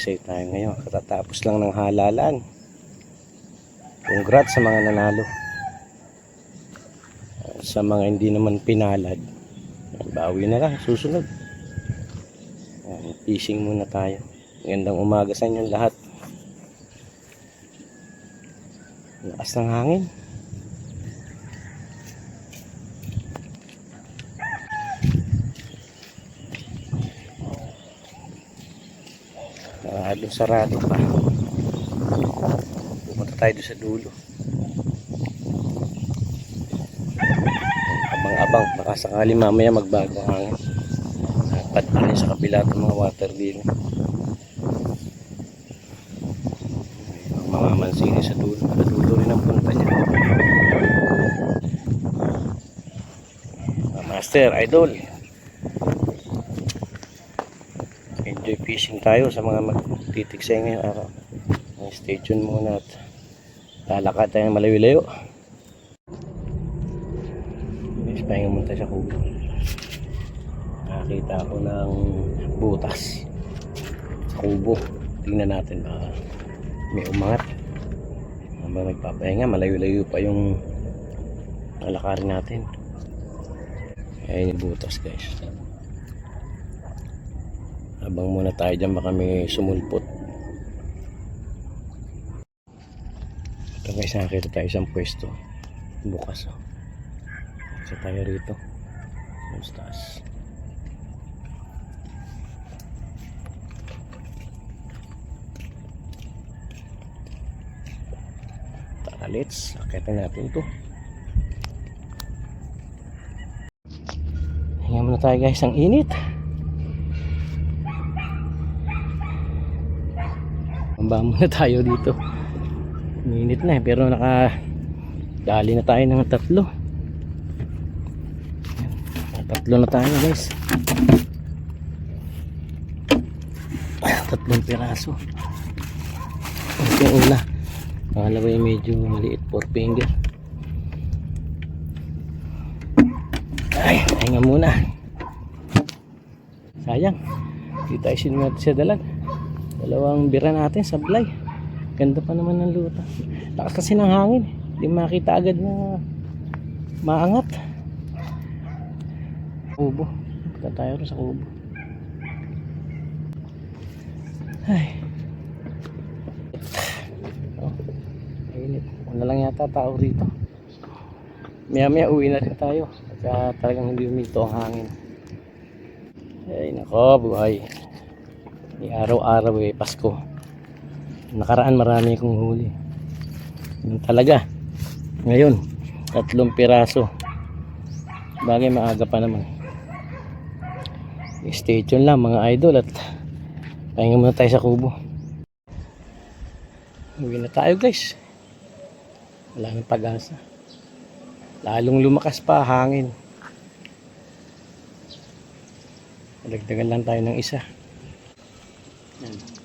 Titiksay tayo ngayon. Katatapos lang ng halalan. Congrats sa mga nanalo. Sa mga hindi naman pinalad, bawi na lang susunod. Fishing muna tayo. Magandang umaga sa inyo lahat. Lakas ng hangin. Sarado pa. Pumunta tayo doon sa dulo. Abang-abang, baka sakali mamaya magbago ang hangin. Padpanin sa kabila ng mga water din. Ang mga mansini sa dulo. Sa dulo rin ang punta niya. Master, idol. Enjoy fishing tayo sa mga magtitiksay ngayong araw. Stay tuned muna at lalakad tayo malayo-layo. Pahinga muna tayo sa kubo. Nakakita ako ng butas sa kubo. Tingnan natin baka may umangat. Habang nagpapahinga, malayo-layo pa yung lalakarin natin. Ayan yung butas, guys. Habang muna tayo dyan, baka may sumulpot. Ito guys, nakakita tayo isang pwesto bukas. Isa tayo rito sa taas. Tara, let's akitin natin ito. Hinga muna tayo guys, ang init. Mamba muna tayo dito. Minit na pero dali na tayo ng tatlo na tayo guys. Tatlong piraso. Ito yung ula. Pangalawa yung medyo maliit, 4 finger. Ay, hinga muna. Sayang hindi tayo sinuwerte sa dalag. Dalawang bira natin sablay. Ganda pa naman ng luta. Lakas kasi ng hangin. Hindi makita agad na maangat. Kubo. Punta tayo rin sa kubo. Ay. Oh, mainit. Wala lang yata tao rito. Maya uwi na rin tayo. Kaya talagang hindi humito ang hangin. Ay nako, buhay. Araw-araw Pasko. Nakaraan marami akong huli. Yun talaga. Ngayon 3 piraso. Bagay maaga pa naman. Stay tuned lang mga idol at pahinga muna tayo sa kubo. Uwi na tayo guys. Wala nang pag-asa. Lalong lumakas pa hangin. Dagdagan lang tayo ng isa.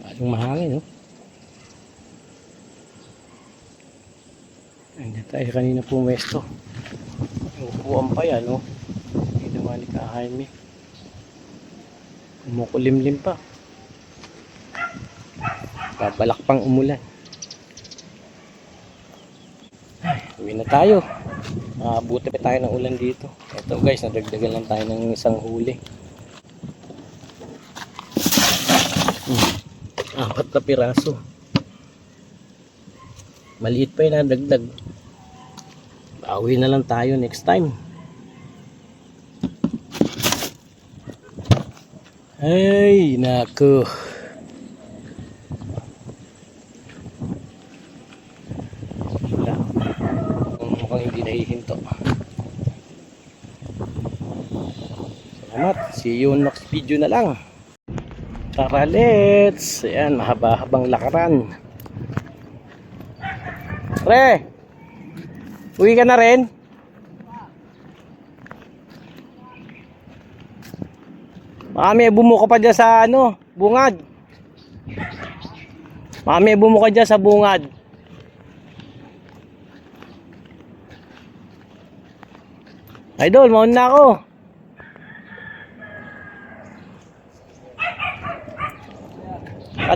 Lalong mahangin, no? Andiyan tayo kanina pumesto. Upuan pa yan, no? Hindi naman ni Kahaime. Kumukulimlim pa. Babalak pang umulan. Ay, uwi na tayo. Buti pa tayo ng ulan dito. Ito guys, nadagdagan lang tayo ng isang huli. 4 na piraso. Maliit pa yun na dagdag. Bawi na lang tayo next time. Ay naku. Wala. Mukhang hindi nahihinto. Salamat. See you next video na lang. Tara let's. Ayan, mahaba-habang lakaran. Pre, uwi ka na rin? Mami, bumuka pa dyan sa bungad. Mami, bumuka dyan sa bungad. Idol, mauna na ako.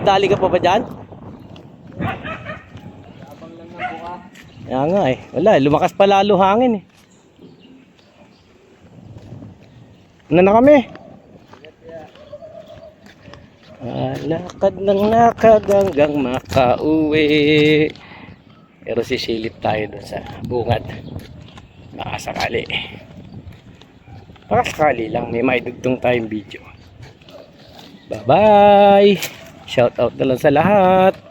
Nadali ka pa ba dyan? Abang lang ng buka. Kaya nga eh. Wala, lumakas pa lalo hangin eh. Ano na kami? Lakad ng lakad hanggang makauwi. Pero sisilip tayo dun sa bungad. Baka sakali. Baka sakali lang may maidugtong tayong video. Bye bye. Shout out na lang sa lahat.